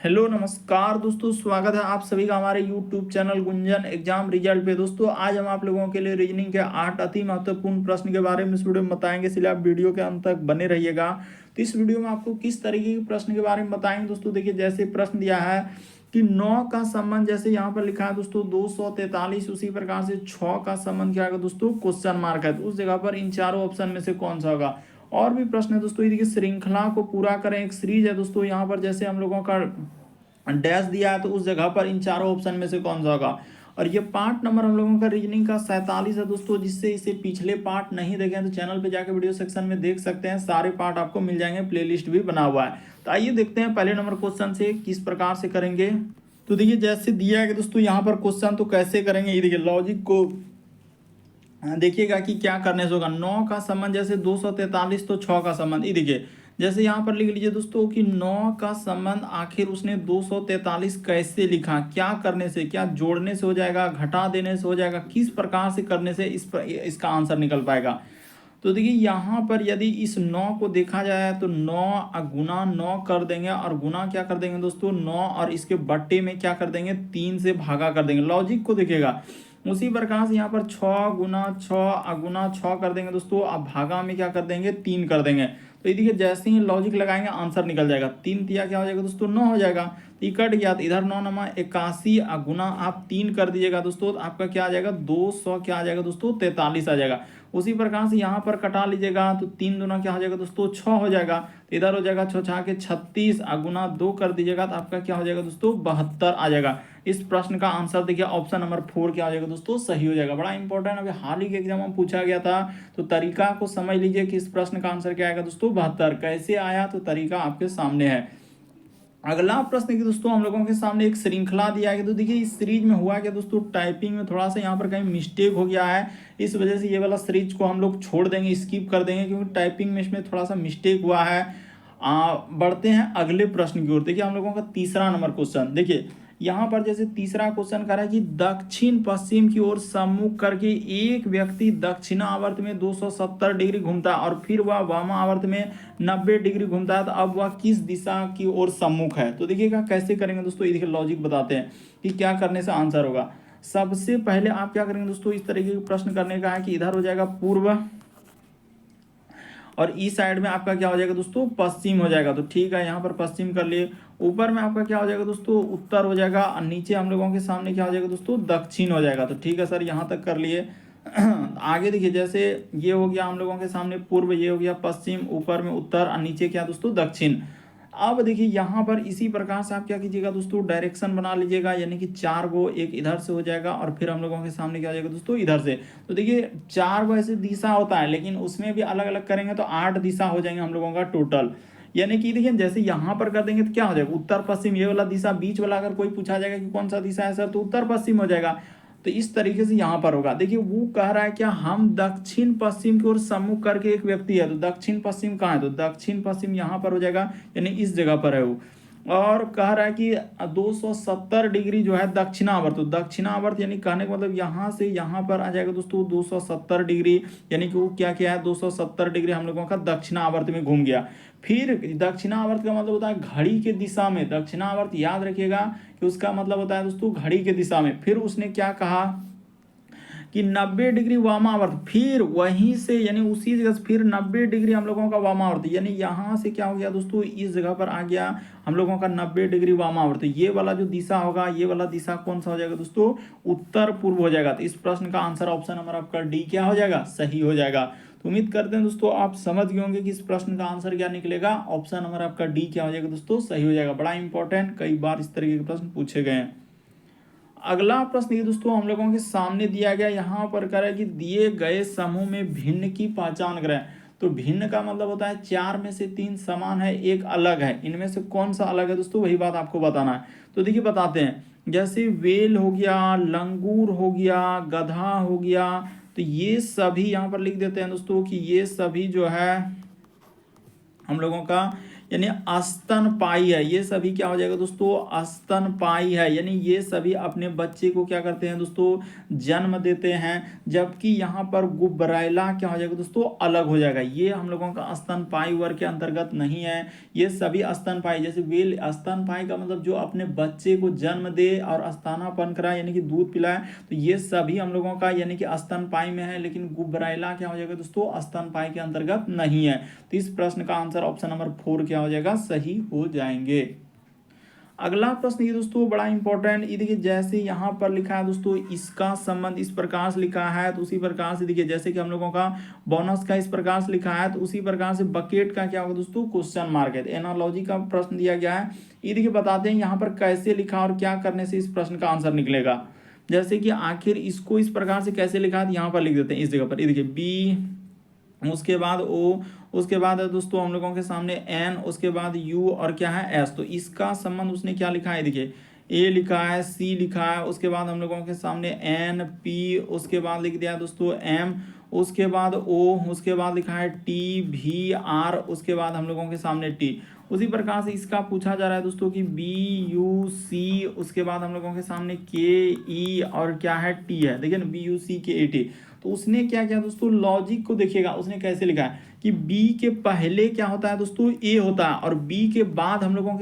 Hello नमस्कार दोस्तों, स्वागत है आप सभी का हमारे YouTube channel Gunjan exam result पे। दोस्तों आज हम आप लोगों के लिए रीजनिंग के 8 अति महत्वपूर्ण प्रश्न के बारे में इस वीडियो में बताएंगे, इसलिए आप वीडियो के अंत तक बने रहिएगा। तो इस वीडियो में आपको किस तरीके के प्रश्न के बारे में बताएंगे दोस्तों। देखिए, जैसे प्रश्न दिया है कि 9 का संबंध, जैसे यहाँ पर लिखा है दोस्तों 243, उसी प्रकार से 6 का संबंध क्या होगा दोस्तों, क्वेश्चन मार्क है। तो उस जगह पर इन चारों ऑप्शन में से कौन सा होगा। और भी प्रश्न है दोस्तों, ये देखिए श्रृंखला को पूरा करें, एक सीरीज है दोस्तों। यहाँ पर जैसे हम लोगों का डैश दिया है, तो उस जगह पर इन चारों ऑप्शन में से कौन सा होगा। और ये पार्ट नंबर हम लोगों का रीजनिंग का 47 है दोस्तों। जिससे इसे पिछले पार्ट नहीं देखे हैं तो चैनल पे जाकर वीडियो सेक्शन में देख सकते हैं, सारे पार्ट आपको मिल जाएंगे, प्लेलिस्ट भी बना हुआ है। तो आइए देखते हैं पहले नंबर क्वेश्चन से किस प्रकार से करेंगे। तो देखिए, जैसे दिया है कि दोस्तों यहाँ पर क्वेश्चन, तो कैसे करेंगे ये देखिए, लॉजिक को देखिएगा कि क्या करने से होगा। 9 का संबंध जैसे 243, तो 6 का संबंध ये देखिए, जैसे यहाँ पर लिख लीजिए दोस्तों कि 9 का संबंध आखिर उसने 243 कैसे लिखा, क्या करने से, क्या जोड़ने से हो जाएगा, घटा देने से हो जाएगा, किस प्रकार से करने से इसका आंसर निकल पाएगा। तो देखिए यहाँ पर यदि इस 9 को देखा जाए तो 9 गुना 9 कर देंगे, और गुना क्या कर देंगे दोस्तों 9, और इसके बट्टे में क्या कर देंगे 3 से भागा कर देंगे। लॉजिक को देखिएगा, उसी प्रकार से यहाँ पर 6 गुना 6 गुना 6 कर देंगे दोस्तों, अब भागा में क्या कर देंगे 3 कर देंगे। तो ये देखिए, जैसे ही लॉजिक लगाएंगे आंसर निकल जाएगा। 3 तिया क्या हो जाएगा दोस्तों 9 हो जाएगा। तो ये कट गया, तो इधर 9 नमा 81 गुना आप 3 कर दीजिएगा दोस्तों, तो आपका क्या आ जाएगा 200 क्या आ जाएगा दोस्तों 43 आ जाएगा। उसी प्रकार से यहाँ पर कटा लीजिएगा, तो 3 दूना क्या हो जाएगा दोस्तों 6 हो जाएगा। तो इधर हो जाएगा 6 छः के 36 गुना 2 कर दीजिएगा, तो आपका क्या हो जाएगा दोस्तों 72 आ जाएगा। इस प्रश्न का आंसर देखिए ऑप्शन नंबर 4 क्या हो जाएगा दोस्तों, सही हो जाएगा। बड़ा इंपॉर्टेंट, अभी हाल ही के एग्जाम में पूछा गया था, तो तरीका को समझ लीजिए कि इस प्रश्न का आंसर क्या आएगा दोस्तों 72। कैसे आया, तो तरीका आपके सामने है। अगला प्रश्न की दोस्तों हम लोगों के सामने एक श्रृंखला दिया है। तो देखिए, इस सीरीज में हुआ क्या दोस्तों, टाइपिंग में थोड़ा सा यहाँ पर कहीं मिस्टेक हो गया है, इस वजह से ये वाला सीरीज को हम लोग छोड़ देंगे, स्किप कर देंगे, क्योंकि टाइपिंग में इसमें थोड़ा सा मिस्टेक हुआ है। बढ़ते हैं अगले प्रश्न की ओर। देखिए, हम लोगों का तीसरा नंबर क्वेश्चन, देखिए यहाँ पर जैसे तीसरा क्वेश्चन कर रहा है कि दक्षिण पश्चिम की ओर सम्मुख करके एक व्यक्ति दक्षिणावर्त में 270 डिग्री घूमता है, और फिर वह वामावर्त में 90 डिग्री घूमता है, तो अब वह किस दिशा की ओर सम्मुख है। तो देखिएगा कैसे करेंगे दोस्तों, ये देखिए लॉजिक बताते हैं कि क्या करने से आंसर होगा। सबसे पहले आप क्या करेंगे दोस्तों, इस तरीके का प्रश्न करने का है कि इधर हो जाएगा पूर्व, और इस साइड में आपका क्या हो जाएगा दोस्तों पश्चिम हो जाएगा। तो ठीक है, यहाँ पर पश्चिम कर लिए। ऊपर में आपका क्या हो जाएगा दोस्तों उत्तर हो जाएगा, और नीचे हम लोगों के सामने क्या हो जाएगा दोस्तों दक्षिण हो जाएगा। तो ठीक है सर, यहाँ तक कर लिए। आगे देखिए, जैसे ये हो गया हम लोगों के सामने पूर्व, ये हो गया पश्चिम, ऊपर में उत्तर, और नीचे क्या दोस्तों दक्षिण। अब देखिए यहाँ पर इसी प्रकार से आप क्या कीजिएगा दोस्तों डायरेक्शन बना लीजिएगा, यानी कि 4 गो, एक इधर से हो जाएगा, और फिर हम लोगों के सामने क्या आ जाएगा दोस्तों इधर से। तो देखिए 4 गो ऐसे दिशा होता है, लेकिन उसमें भी अलग अलग करेंगे तो 8 दिशा हो जाएंगे हम लोगों का टोटल। यानी कि देखिए, जैसे यहाँ पर कर देंगे तो क्या हो जाएगा उत्तर पश्चिम, ये वाला दिशा बीच वाला, अगर कोई पूछा जाएगा कि कौन सा दिशा है सर, तो उत्तर पश्चिम हो जाएगा। तो इस तरीके से यहाँ पर होगा। देखिए, वो कह रहा है क्या, हम दक्षिण पश्चिम की ओर सम्मुख करके एक व्यक्ति है, तो दक्षिण पश्चिम कहाँ है, तो दक्षिण पश्चिम यहाँ पर हो जाएगा, यानी इस जगह पर है वो। और कह रहा है कि 270 डिग्री जो है दक्षिणावर्त, तो दक्षिणावर्त यानी कहने का मतलब यहाँ से यहाँ पर आ जाएगा दोस्तों 270 डिग्री, यानी कि वो क्या किया है 270 डिग्री हम लोगों का दक्षिणावर्त में घूम गया। फिर दक्षिणावर्त का मतलब होता है घड़ी के दिशा में, दक्षिणावर्त याद रखिएगा कि उसका मतलब होता है दोस्तों घड़ी के दिशा में। फिर उसने क्या कहा कि 90 डिग्री वामावर्त, फिर वहीं से यानी उसी जगह से फिर 90 डिग्री हम लोगों का वामावर्त, यानी यहाँ से क्या हो गया दोस्तों इस जगह पर आ गया हम लोगों का 90 डिग्री वामावर्त। ये वाला जो दिशा होगा, ये वाला दिशा कौन सा हो जाएगा दोस्तों उत्तर पूर्व हो जाएगा। तो इस प्रश्न का आंसर ऑप्शन नंबर आपका डी क्या हो जाएगा, सही हो जाएगा। तो उम्मीद करते हैं दोस्तों आप समझ गए होंगे कि इस प्रश्न का आंसर क्या निकलेगा। ऑप्शन नंबर आपका डी क्या हो जाएगा दोस्तों, सही हो जाएगा। बड़ा इंपॉर्टेंट, कई बार इस तरीके के प्रश्न पूछे गए हैं। अगला प्रश्न ये दोस्तों हम लोगों के सामने दिया गया, यहाँ पर कह रहा है कि दिए गए समूह में भिन्न की पहचान करें। तो भिन्न का मतलब होता है 4 में से 3 समान है, एक अलग है, इनमें से कौन सा अलग है दोस्तों, वही बात आपको बताना है। तो देखिए बताते हैं, जैसे वेल हो गया, लंगूर हो गया, गधा हो गया, तो ये सभी यहाँ पर लिख देते हैं दोस्तों कि ये सभी जो है हम लोगों का यानी स्तनपायी है। ये सभी क्या हो जाएगा दोस्तों, स्तनपायी है, यानी ये सभी अपने बच्चे को क्या करते हैं दोस्तों, जन्म देते हैं। जबकि यहाँ पर गुबरैला क्या हो जाएगा दोस्तों, अलग हो जाएगा, ये हम लोगों का स्तनपायी वर्ग के अंतर्गत नहीं है। ये सभी स्तनपायी, जैसे वेल स्तनपायी का मतलब जो अपने बच्चे को जन्म दे और स्तनापन कराए यानी कि दूध पिलाए, तो ये सभी हम लोगों का यानी कि स्तनपायी में है। लेकिन गुबरैला क्या हो जाएगा दोस्तों, स्तनपायी के अंतर्गत नहीं है। तो इस प्रश्न का आंसर ऑप्शन नंबर 4 क्या हो जाएगा, सही हो जाएंगे। अगला प्रश्न ये दोस्तों बड़ा इंपॉर्टेंट, ये देखिए जैसे यहाँ पर लिखा है दोस्तों, इसका संबंध इस प्रकार से लिखा है, तो उसी प्रकार से देखिए जैसे कि हम लोगों का बोनस का इस प्रकार से लिखा है, तो उसी प्रकार से बकेट का क्या होगा दोस्तों, क्वेश्चन मार्क है। एनालॉजी का प्रश्न दिया गया है, ये देखिए बताते हैं यहाँ पर कैसे लिखा और क्या करने से इस प्रश्न का आंसर निकलेगा। जैसे कि आखिर इसको इस प्रकार से कैसे लिखा है, यहाँ पर लिख देते हैं इस जगह पर, ये देखिए बी, उसके बाद ओ, उसके बाद है दोस्तों हम लोगों के सामने एन, उसके बाद यू और क्या है एस। तो इसका संबंध उसने क्या लिखा है, देखिए ए लिखा है, सी लिखा है, उसके बाद हम लोगों के सामने एन पी, उसके बाद लिख दिया दोस्तों एम, उसके बाद ओ, उसके बाद लिखा है टी भी आर, उसके बाद हम लोगों के सामने टी। उसी प्रकार से इसका पूछा जा रहा है दोस्तों कि बी यू सी, उसके बाद हम लोगों के सामने के ई और क्या है टी है, देखिए ना बी यू सी के ए टी। तो उसने क्या किया दोस्तों, लॉजिक को देखिएगा, उसने कैसे लिखा है कि बी के पहले क्या होता है दोस्तों, ए होता है, और बी के बाद हम लोगों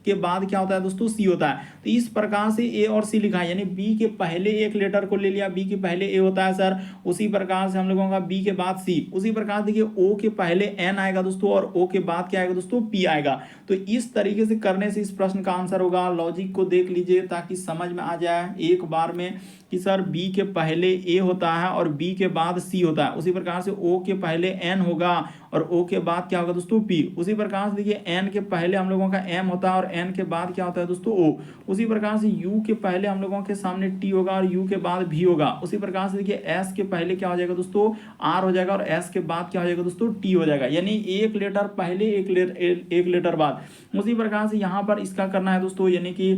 के बाद क्या होता है दोस्तों, सी होता है। तो इस प्रकार से ए और सी लिखा है, यानी बी के पहले एक लेटर को ले लिया, बी के पहले ए होता है सर, उसी प्रकार से हम लोगों का बी के बाद सी, उसी प्रकार देखिए ओ के पहले एन आएगा दोस्तों और ओ के बाद क्या आएगा दोस्तों, पी आएगा। तो इस तरीके से करने से इस प्रश्न का आंसर होगा। लॉजिक को देख लीजिए ताकि समझ में आ जाए एक बार में कि सर बी के पहले ए होता है और बी के बाद सी होता है, उसी प्रकार से ओ के पहले एन होगा और ओ के बाद क्या होगा दोस्तों, पी। उसी प्रकार से देखिए एन के पहले हम लोगों का एम होता है और एन के बाद क्या होता है दोस्तों, ओ। उसी प्रकार से यू के पहले हम लोगों के सामने टी होगा और यू के बाद भी होगा। उसी प्रकार से देखिए एस के पहले क्या हो जाएगा दोस्तों, आर हो जाएगा और एस के बाद क्या हो जाएगा दोस्तों, टी हो जाएगा, यानी एक लेटर पहले एक लेटर बाद। उसी प्रकार से यहाँ पर इसका करना है दोस्तों, यानी कि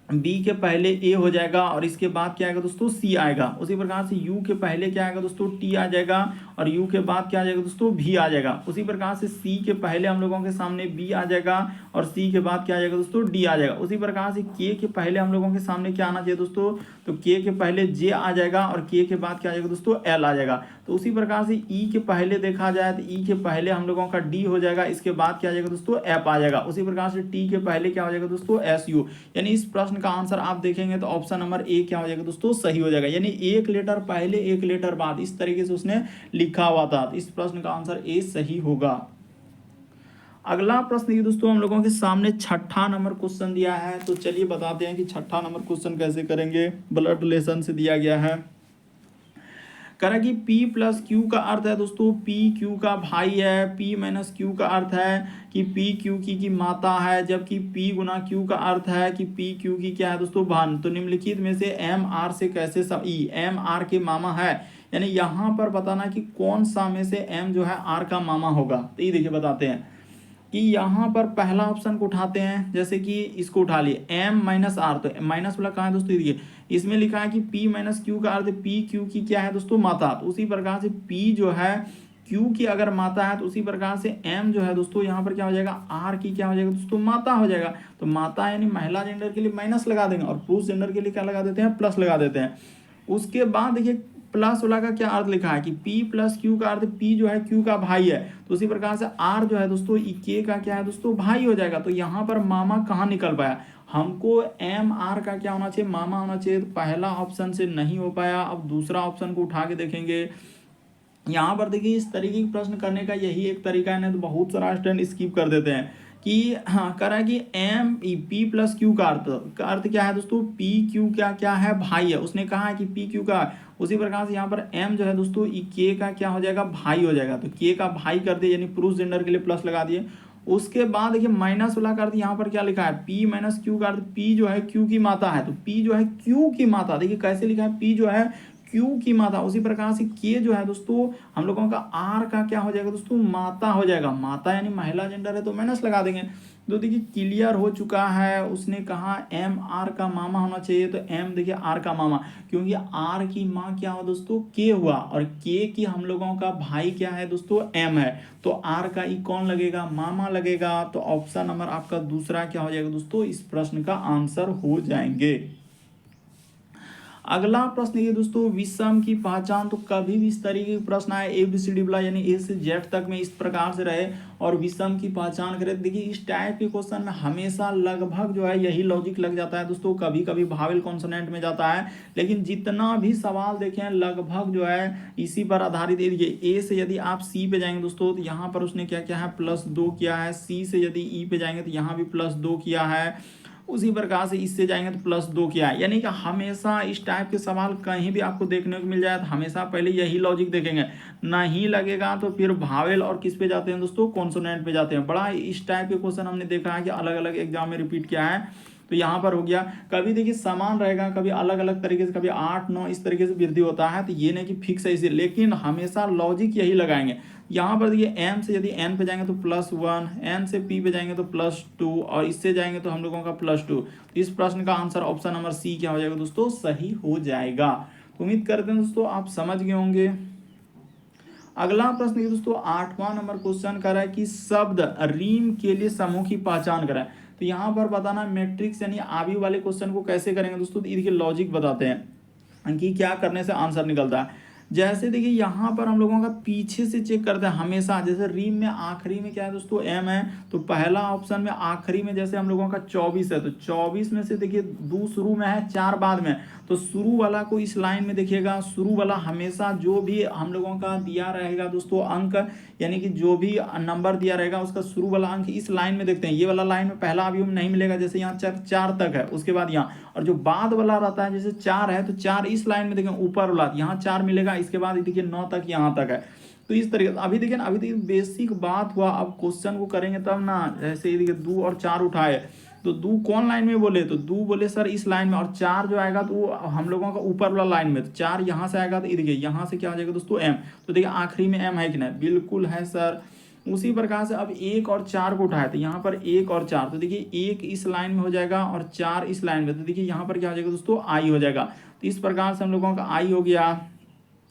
बी के पहले ए हो जाएगा और इसके बाद क्या आएगा दोस्तों, सी आएगा। उसी प्रकार से यू के पहले क्या आएगा दोस्तों, टी आ जाएगा और यू के बाद क्या आ जाएगा दोस्तों, भी आ जाएगा। उसी प्रकार से सी के पहले हम लोगों के सामने बी आ जाएगा और सी के बाद क्या आ जाएगा दोस्तों, डी आ जाएगा। उसी प्रकार से के पहले हम लोगों के सामने क्या आना चाहिए दोस्तों, तो के पहले जे आ जाएगा और के बाद क्या आ जाएगा दोस्तों, एल आ जाएगा। तो उसी प्रकार से ई के पहले देखा जाए तो ई के पहले हम लोगों का डी हो जाएगा, इसके बाद क्या आ जाएगा दोस्तों, एफ आ जाएगा। उसी प्रकार से टी के पहले क्या हो जाएगा दोस्तों, एस यू। यानी इस प्रश्न का आंसर आप देखेंगे तो ऑप्शन नंबर ए क्या हो जाएगा दोस्तों, सही हो जाएगा, यानी एक लेटर पहले एक लेटर बाद, इस तरीके से उसने लिखा हुआ था। तो इस प्रश्न का आंसर ए सही होगा। अगला प्रश्न ये दोस्तों हम लोगों के सामने छठा नंबर क्वेश्चन दिया है, तो चलिए बताते हैं कि छठा नंबर क्वेश्चन कैसे करेंगे। ब्लड रिलेशन से दिया गया है, कह रहा है कि P प्लस क्यू का अर्थ है दोस्तों P क्यू का भाई है, P माइनस क्यू का अर्थ है कि P क्यू की माता है, जबकि P गुना क्यू का अर्थ है कि P क्यू की क्या है दोस्तों, भान। तो निम्नलिखित में से एम आर से कैसे एम आर के मामा है, यानी यहाँ पर बताना कि कौन सा में से एम जो है आर का मामा होगा। तो ये देखिए बताते हैं कि यहाँ पर पहला ऑप्शन को उठाते हैं, जैसे कि इसको उठा लिए एम माइनस आर, तो माइनस वाला कहाँ है दोस्तों, देखिए इसमें लिखा है कि P माइनस क्यू का अर्थ P क्यू की क्या है दोस्तों, माता। तो उसी प्रकार से P जो है क्यू की अगर माता है, तो उसी प्रकार से M जो है दोस्तों यहाँ पर क्या हो जाएगा, R की क्या हो जाएगा दोस्तों, माता हो जाएगा। तो माता यानी महिला जेंडर के लिए माइनस लगा देंगे और पुरुष जेंडर के लिए क्या लगा देते हैं, प्लस लगा देते हैं। उसके बाद देखिए प्लस वाला का क्या अर्थ लिखा है कि P प्लस क्यू का अर्थ P जो है क्यू का भाई है, तो उसी प्रकार से R जो है दोस्तों के का क्या है दोस्तों, भाई हो जाएगा। तो यहाँ पर मामा कहाँ निकल पाया, हमको एम आर का क्या होना चाहिए, मामा होना चाहिए। तो पहला ऑप्शन से नहीं हो पाया, अब दूसरा ऑप्शन को उठा के देखेंगे। यहाँ पर देखिए इस तरीके के प्रश्न करने का यही एक तरीका है, नहीं तो बहुत सारा स्टूडेंट स्किप कर देते हैं कि हाँ कह रहा है कि एम पी प्लस क्यू का अर्थ क्या है दोस्तों, पी क्यू क्या है, भाई है। उसने कहा है कि पी क्यू का, उसी प्रकार से यहाँ पर एम जो है दोस्तों के का क्या हो जाएगा, भाई हो जाएगा। तो के का भाई कर दिए, यानी पुरुष जेंडर के लिए प्लस लगा दिए। उसके बाद देखिए माइनस वाला का अर्थ यहाँ पर क्या लिखा है, पी माइनस क्यू का अर्थ पी जो है क्यू की माता है, तो पी जो है क्यू की माता, देखिए कैसे लिखा है, पी जो है क्यू की माता। उसी प्रकार से के जो है दोस्तों हम लोगों का आर का क्या हो जाएगा दोस्तों, माता हो जाएगा। माता यानी महिला जेंडर है तो माइनस लगा देंगे। तो देखिए क्लियर हो चुका है। उसने कहा एम आर का मामा होना चाहिए, तो एम देखिए आर का मामा, क्योंकि आर की माँ क्या हुआ दोस्तों, के हुआ, और के की हम लोगों का भाई क्या है दोस्तों, एम है। तो आर का ई कौन लगेगा, मामा लगेगा। तो ऑप्शन नंबर आपका दूसरा क्या हो जाएगा दोस्तों, इस प्रश्न का आंसर हो जाएंगे। अगला प्रश्न ये दोस्तों, विषम की पहचान। तो कभी भी इस तरीके के प्रश्न आए ABCD वाला, यानी ए से जेड तक में इस प्रकार से रहे और विषम की पहचान करें, देखिए इस टाइप के क्वेश्चन में हमेशा लगभग जो है यही लॉजिक लग जाता है दोस्तों। कभी कभी भावेल कॉन्सोनेंट में जाता है, लेकिन जितना भी सवाल देखें लगभग जो है इसी पर आधारित। ए से यदि आप सी पे जाएंगे दोस्तों, तो यहाँ पर उसने क्या किया है, +2 किया है। सी से यदि ई पे जाएंगे तो यहाँ भी +2 किया है। उसी प्रकार से इससे जाएंगे तो +2 क्या है, यानी कि हमेशा इस टाइप के सवाल कहीं भी आपको देखने को मिल जाए तो हमेशा पहले यही लॉजिक देखेंगे। नहीं लगेगा तो फिर भावेल और किस पे जाते हैं दोस्तों, कॉन्सोनेंट पे जाते हैं। बड़ा इस टाइप के क्वेश्चन हमने देखा है कि अलग अलग एग्जाम में रिपीट किया है। तो यहाँ पर हो गया, कभी देखिए समान रहेगा, कभी अलग अलग तरीके से, कभी 8 9 इस तरीके से वृद्धि होता है। तो ये नहीं कि फिक्स है इसे, लेकिन हमेशा लॉजिक यही लगाएंगे। यहाँ पर देखिए एम से यदि एन पे जाएंगे तो +1, एन से पी पे जाएंगे तो +2, और इससे जाएंगे तो हम लोगों का +2। तो इस प्रश्न का आंसर ऑप्शन नंबर सी क्या हो जाएगा दोस्तों, सही हो जाएगा। तो उम्मीद करते हैं दोस्तों आप समझ गए होंगे। अगला प्रश्न ये दोस्तों 8वां नंबर क्वेश्चन कर रहा है कि शब्द रीम के लिए समूह की पहचान कराएं। तो यहाँ पर बताना मैट्रिक्स यानी आवी वाले क्वेश्चन को कैसे करेंगे दोस्तों, इसके लॉजिक बताते हैं कि क्या करने से आंसर निकलता है। जैसे देखिए यहाँ पर हम लोगों का पीछे से चेक करते हैं हमेशा। जैसे रीम में आखिरी में क्या है दोस्तों, एम है, तो पहला ऑप्शन में आखिरी में जैसे हम लोगों का 24 है, तो 24 में से देखिए 2 शुरू में है, 4 बाद में। तो शुरू वाला को इस लाइन में देखिएगा, शुरू वाला हमेशा जो भी हम लोगों का दिया रहेगा दोस्तों अंक, यानी कि जो भी नंबर दिया रहेगा उसका शुरू वाला अंक इस लाइन में देखते हैं। ये वाला लाइन में पहला अभी नहीं मिलेगा, जैसे यहाँ 4 तक है, उसके बाद यहाँ, और जो बाद वाला रहता है जैसे 4 है तो 4 इस लाइन में देखें ऊपर वाला, यहाँ 4 मिलेगा, इसके बाद देखिए 9 तक यहाँ तक है। तो इस तरीके से अभी देखिए ना, अभी देखिए बेसिक बात हुआ। अब क्वेश्चन को करेंगे तब ना। जैसे देखिए 2 और 4 उठाए, तो 2 कौन लाइन में बोले, तो 2 बोले सर इस लाइन में, और 4 जो आएगा तो वो हम लोगों का ऊपर वाला लाइन में। तो 4 यहाँ से आएगा, तो ये देखिए यहाँ से क्या हो जाएगा दोस्तों, एम। तो देखिए आखिरी में एम है कि नहीं, बिल्कुल है सर। उसी प्रकार से अब 1 और 4 को उठाए, तो यहाँ पर 1 और 4, तो देखिए 1 इस लाइन में हो जाएगा और 4 इस लाइन में। तो देखिए यहाँ पर क्या हो जाएगा दोस्तों, आई हो जाएगा। तो इस प्रकार से हम लोगों का आई हो गया।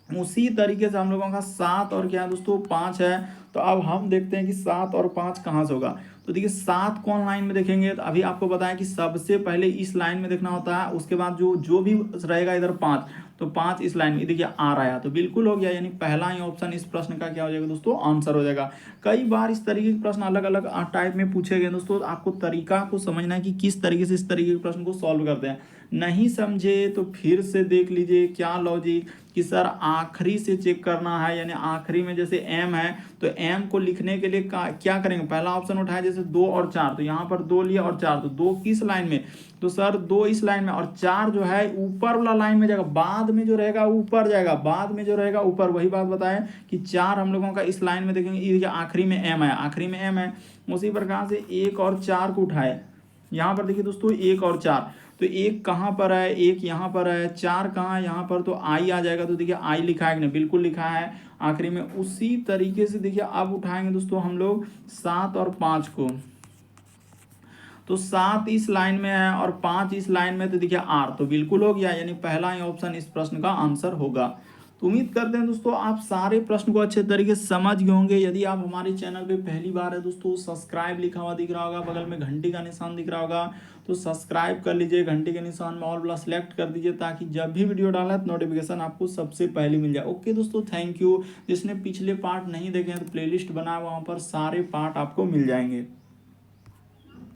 उसी तरीके से हम लोगों का 7 और क्या है दोस्तों, 5 है। तो अब हम देखते हैं कि 7 और 5 कहाँ से होगा। तो देखिए 7 कौन लाइन में देखेंगे, तो अभी आपको बताया कि सबसे पहले इस लाइन में देखना होता है, उसके बाद जो जो भी रहेगा इधर 5, तो 5 इस लाइन में। देखिए आ रहा है, तो बिल्कुल हो गया, यानी पहला ही ऑप्शन इस प्रश्न का क्या हो जाएगा दोस्तों, आंसर हो जाएगा। कई बार इस तरीके के प्रश्न अलग अलग टाइप में पूछे गए दोस्तों। आपको तरीका को समझना है कि किस तरीके से इस तरीके के प्रश्न को सॉल्व करते हैं। नहीं समझे तो फिर से देख लीजिए क्या लॉजिक, कि सर आखिरी से चेक करना है, यानी आखिरी में जैसे एम है तो एम को लिखने के लिए क्या करेंगे, पहला ऑप्शन उठाया जैसे 2 और 4, तो यहाँ पर 2 लिया और 4, तो 2 किस लाइन में, तो सर 2 इस लाइन में, और 4 जो है ऊपर वाला लाइन में जाएगा, बाद में जो रहेगा ऊपर जाएगा, बाद में जो रहेगा ऊपर। वही बात बताएं कि 4 हम लोगों का इस लाइन में देखेंगे, ये आखिरी में एम है, आखिरी में एम है। उसी प्रकार से 1 और 4 को उठाए, यहाँ पर देखिए दोस्तों 1 और 4, तो 1 कहाँ पर है, 1 यहाँ पर है, 4 कहाँ है यहाँ पर, तो आई आ जाएगा। तो देखिए आई लिखा है कि नहीं, बिल्कुल लिखा है आखिरी में। उसी तरीके से देखिए अब उठाएंगे दोस्तों हम लोग 7 और 5 को, तो 7 इस लाइन में है और 5 इस लाइन में, तो देखिए आर, तो बिल्कुल हो गया, यानी पहला ही ऑप्शन इस प्रश्न का आंसर होगा। तो उम्मीद करते हैं दोस्तों आप सारे प्रश्न को अच्छे तरीके से समझ गए होंगे। यदि आप हमारे चैनल पे पहली बार है दोस्तों, सब्सक्राइब लिखा हुआ दिख रहा होगा, बगल में घंटी का निशान दिख रहा होगा, तो सब्सक्राइब कर लीजिए, घंटी के निशान में ऑल वाला सेलेक्ट कर दीजिए, ताकि जब भी वीडियो डाला तो नोटिफिकेशन आपको सबसे पहले मिल जाए। ओके दोस्तों, थैंक यू। जिसने पिछले पार्ट नहीं देखे हैं तो प्लेलिस्ट बना हुआ, वहाँ पर सारे पार्ट आपको मिल जाएंगे।